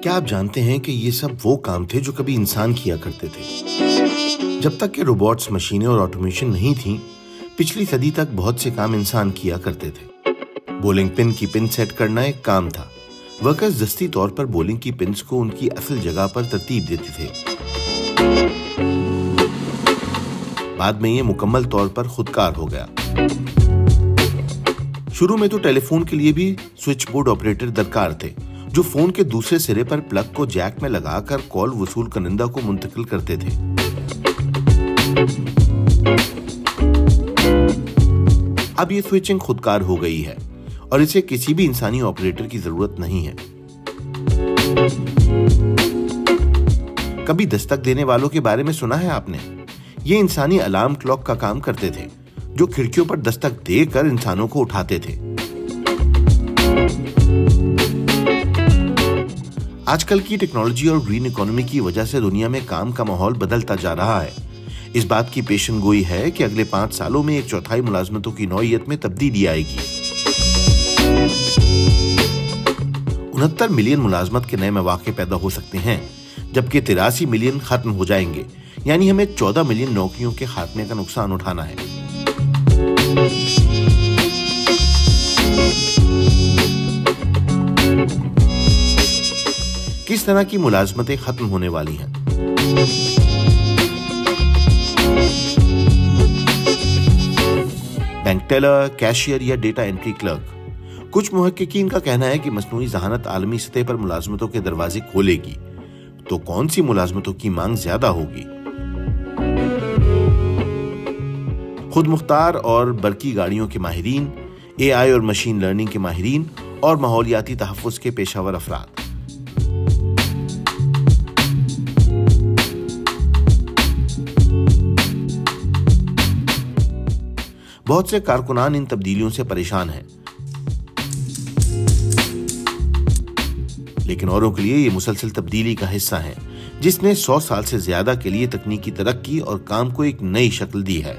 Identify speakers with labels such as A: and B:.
A: क्या आप जानते हैं कि ये सब वो काम थे जो कभी इंसान किया करते थे? जब तक के रोबोट्स, मशीनें और ऑटोमेशन नहीं थी, पिछली सदी तक बहुत से काम इंसान किया करते थे। बॉलिंग पिन की पिन सेट करना एक काम था। वर्कर्स दस्ती तौर पर बॉलिंग की पिन्स को उनकी असल जगह पर तरतीब देते थे। बाद में ये मुकम्मल तौर पर खुदकार हो गया। शुरू में तो टेलीफोन के लिए भी स्विच बोर्ड ऑपरेटर दरकार थे, जो फोन के दूसरे सिरे पर प्लग को जैक में लगाकर कॉल वसूल करनिंदा को मुंतकिल करते थे। अब ये स्विचिंग खुदकार हो गई है और इसे किसी भी इंसानी ऑपरेटर की जरूरत नहीं है। कभी दस्तक देने वालों के बारे में सुना है आपने? ये इंसानी अलार्म क्लॉक का काम करते थे, जो खिड़कियों पर दस्तक देकर इंसानों को उठाते थे। आजकल की टेक्नोलॉजी और ग्रीन इकोनॉमी की वजह से दुनिया में काम का माहौल बदलता जा रहा है। इस बात की पेशेनगोई है कि अगले 5 सालों में 1/4 मुलाजमतों की नौइयत में तब्दीली आएगी। 69 मिलियन मुलाजमत के नए मौके पैदा हो सकते हैं, जबकि 83 मिलियन खत्म हो जाएंगे। यानी हमें 14 मिलियन नौकरियों के खात्मे का नुकसान उठाना है। किस तरह की मुलाजमतें खत्म होने वाली हैं? बैंक टेलर, कैशियर या डेटा एंट्री क्लर्क। कुछ मुहक्किकीन का कहना है कि मसनूई ज़हानत आलमी सतह पर मुलाजमतों के दरवाजे खोलेगी। तो कौन सी मुलाजमतों की मांग ज्यादा होगी? खुद मुख्तार और बरकी गाड़ियों के माहिरीन, AI और मशीन लर्निंग के माहिरीन और माहौलियाती तहफ़्फ़ुज़ के पेशावर अफराद। बहुत से कारकुनान इन तब्दीलियों से परेशान हैं, लेकिन औरों के लिए ये मुसलसल तब्दीली का हिस्सा है, जिसने 100 साल से ज्यादा के लिए तकनीकी तरक्की और काम को एक नई शक्ल दी है।